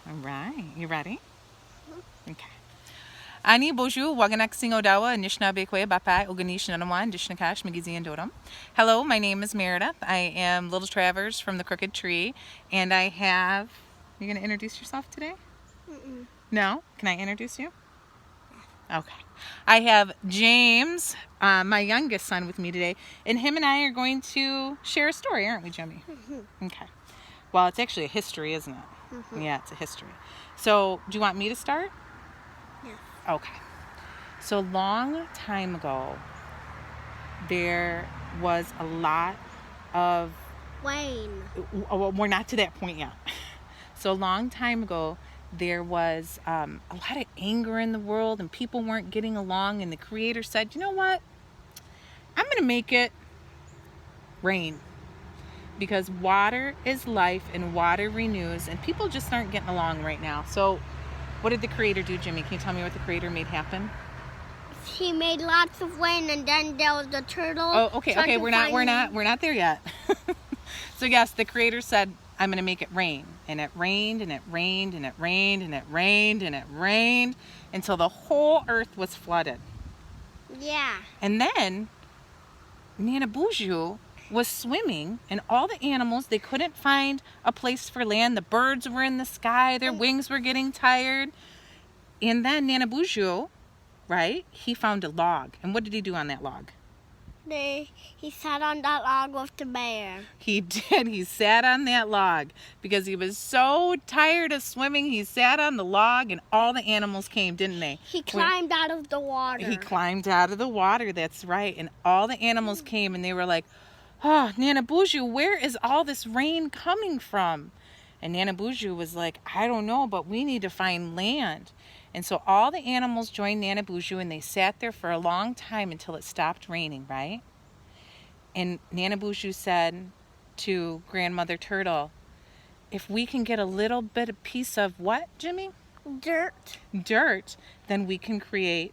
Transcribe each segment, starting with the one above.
All right. You ready? Okay. Aanii bonjour, waganak singodawa, Anishinaabe kwe bapai, Oganish nanawan, Dishnakash, Magizi and Dodam. Hello, my name is Meredith. I am Little Travers from the Crooked Tree, and I have. You gonna introduce yourself today? Mm-mm. No? Can I introduce you? Okay. I have James, my youngest son, with me today, and him and I are going to share a story, aren't we, Jimmy? Mm-hmm. Okay. Well, it's actually a history, isn't it? Mm-hmm. Yeah, it's a history. So, do you want me to start? Yes. Okay. So, long time ago, there was a lot of. Wayne. Well, we're not to that point yet. So, a long time ago, there was a lot of anger in the world, and people weren't getting along, and the Creator said, you know what? I'm going to make it rain. Because water is life and water renews, and people just aren't getting along right now. So, what did the Creator do, Jimmy? Can you tell me what the Creator made happen? He made lots of rain, and then there was the turtle. Oh, okay, we're not there yet. So yes, the Creator said, I'm going to make it rain. And it rained, and it rained, and it rained, and it rained, and it rained until the whole earth was flooded. Yeah. And then Nana Buju was swimming, and all the animals, they couldn't find a place for land. The birds were in the sky, their wings were getting tired. And then Nana Buju, right, he found a log. And what did he do on that log? He sat on that log with the bear. He did. He sat on that log because he was so tired of swimming. He sat on the log, and all the animals came, didn't they? He climbed out of the water. He climbed out of the water, that's right. And all the animals came, and they were like, oh, Nana Buju, where is all this rain coming from? And Nana Buju was like, I don't know, but we need to find land. And so all the animals joined Nana Buju, and they sat there for a long time until it stopped raining, right? And Nana Buju said to Grandmother Turtle, if we can get a little bit of piece of what, Jimmy? Dirt. Dirt, then we can create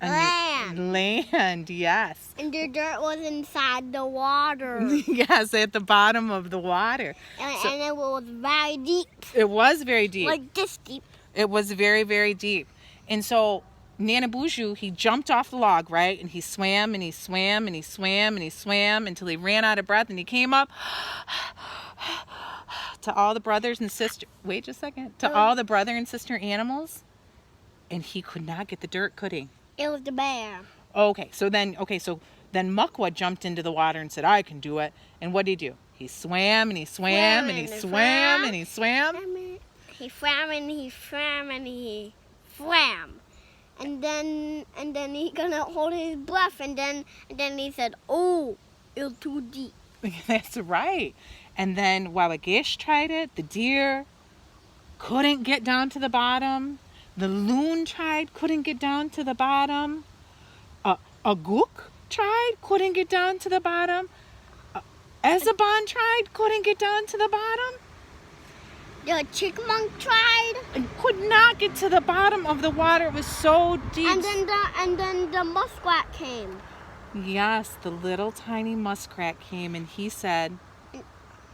a Land. new land, yes. And the dirt was inside the water. Yes, at the bottom of the water. And it was very deep. It was very deep. Like this deep. It was very, very deep. And so Nana Buju, he jumped off the log, right? And he swam and he swam and he swam and he swam until he ran out of breath, and he came up to all the brothers and sisters. Wait just a second. To all the brother and sister animals. And he could not get the dirt, could he? It was the bear. Okay, so then Mukwa jumped into the water and said, I can do it. And what did he do? He swam and he swam and he swam and he swam. He swam and he swam and he swam. And then he couldn't hold his breath, and then he said, oh, it was too deep. That's right. And then Wawagish tried it. The deer couldn't get down to the bottom. The loon tried, couldn't get down to the bottom. A gook tried, couldn't get down to the bottom. Ezebon tried, couldn't get down to the bottom. The chipmunk tried. And could not get to the bottom of the water. It was so deep. And then the muskrat came. Yes, the little tiny muskrat came, and he said,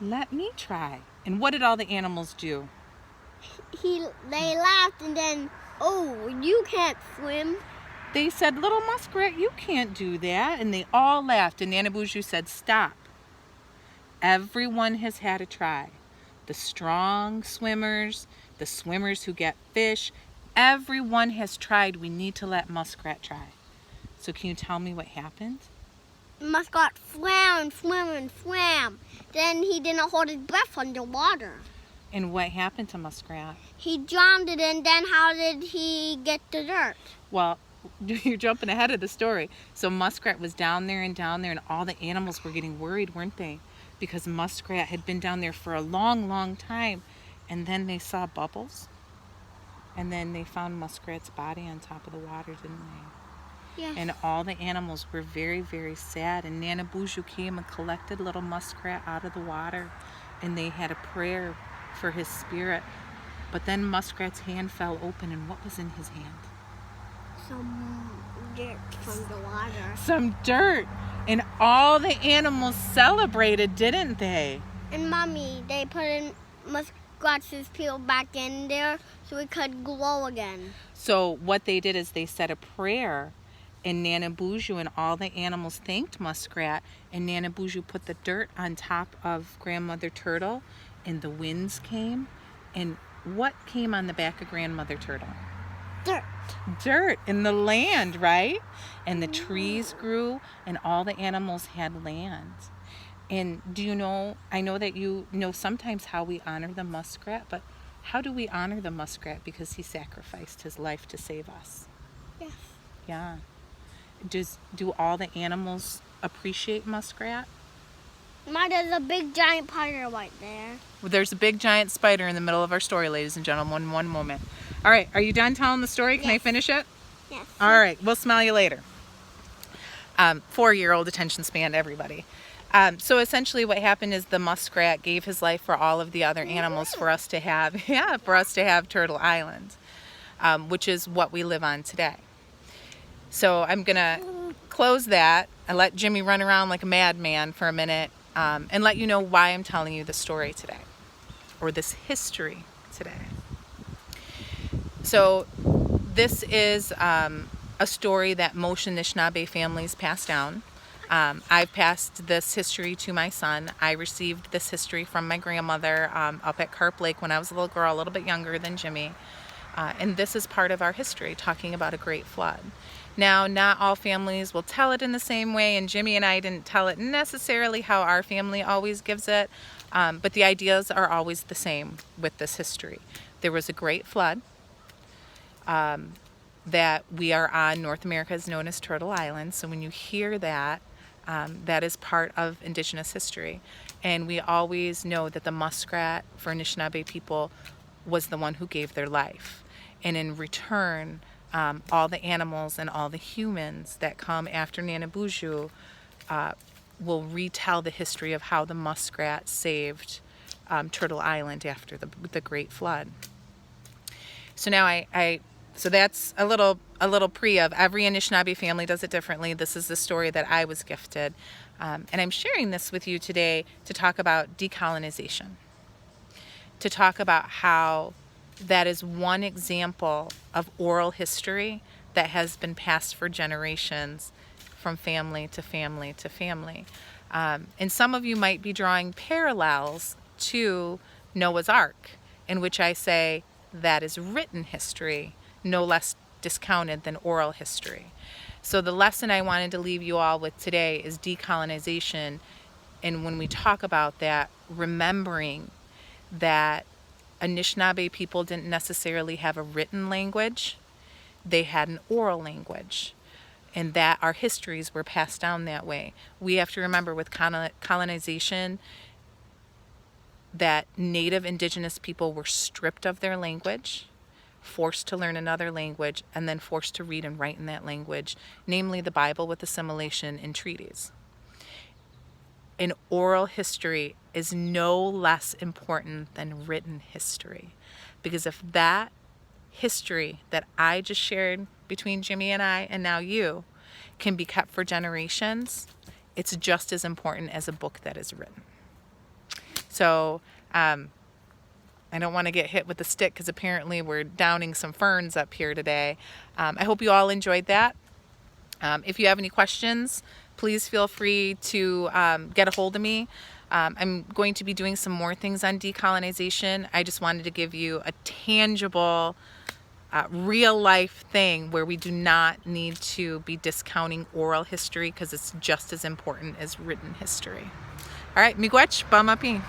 let me try. And what did all the animals do? They laughed, and then, oh, you can't swim. They said, little muskrat, you can't do that. And they all laughed, and Nana Buju said, stop. Everyone has had a try. The strong swimmers, the swimmers who get fish, everyone has tried. We need to let muskrat try. So can you tell me what happened? Muskrat swam and swam and swam. Then he didn't hold his breath underwater. And what happened to muskrat? He drowned it, and then how did he get the dirt? Well, you're jumping ahead of the story. So muskrat was down there, and all the animals were getting worried, weren't they? Because muskrat had been down there for a long, long time. And then they saw bubbles. And then they found muskrat's body on top of the water, didn't they? Yes. And all the animals were very, very sad. And Nana Buju came and collected little muskrat out of the water. And they had a prayer for his spirit. But then muskrat's hand fell open, and what was in his hand? Some dirt from the water. Some dirt. And all the animals celebrated, didn't they? And Mommy, they put in scratches peeled back in there so it could glow again. So what they did is they said a prayer, and Nana Boozhoo and all the animals thanked Muskrat, and Nana Boozhoo put the dirt on top of Grandmother Turtle, and the winds came, and what came on the back of Grandmother Turtle? Dirt. Dirt in the land, right? And the trees grew, and all the animals had land. And do you know, I know that you know sometimes how we honor the muskrat, but how do we honor the muskrat? Because he sacrificed his life to save us. Yes. Yeah. Do all the animals appreciate muskrat? Ma, there's a big giant spider right there. Well, there's a big giant spider in the middle of our story, ladies and gentlemen. One moment. All right, are you done telling the story? Can I Yes. finish it? Yes. All right, we'll smell you later. 4-year-old attention span, everybody. So essentially what happened is the muskrat gave his life for all of the other animals for us to have, for us to have Turtle Island, which is what we live on today. So I'm going to close that and let Jimmy run around like a madman for a minute and let you know why I'm telling you the story today, or this history today. So this is a story that most Anishinaabe families pass down. I've passed this history to my son. I received this history from my grandmother up at Carp Lake when I was a little girl, a little bit younger than Jimmy. And this is part of our history, talking about a great flood. Now, not all families will tell it in the same way, and Jimmy and I didn't tell it necessarily how our family always gives it, but the ideas are always the same with this history. There was a great flood that we are on. North America is known as Turtle Island, so when you hear that, that is part of indigenous history. And we always know that the muskrat for Anishinaabe people was the one who gave their life. And in return, all the animals and all the humans that come after Nana Boozhoo will retell the history of how the muskrat saved Turtle Island after the Great Flood. So now so that's a little pre of every Anishinaabe family does it differently. This is the story that I was gifted. And I'm sharing this with you today to talk about decolonization, to talk about how that is one example of oral history that has been passed for generations from family to family to family. And some of you might be drawing parallels to Noah's Ark, in which I say that is written history, no less discounted than oral history. So the lesson I wanted to leave you all with today is decolonization. And when we talk about that, remembering that Anishinaabe people didn't necessarily have a written language, they had an oral language, and that our histories were passed down that way. We have to remember with colonization that native indigenous people were stripped of their language, forced to learn another language, and then forced to read and write in that language, namely the Bible with assimilation and treaties. And oral history is no less important than written history. Because if that history that I just shared between Jimmy and I, and now you, can be kept for generations, it's just as important as a book that is written. So, I don't want to get hit with the stick because apparently we're downing some ferns up here today. I hope you all enjoyed that. If you have any questions, please feel free to get a hold of me. I'm going to be doing some more things on decolonization. I just wanted to give you a tangible, real life thing where we do not need to be discounting oral history because it's just as important as written history. All right, miigwech, bamapi.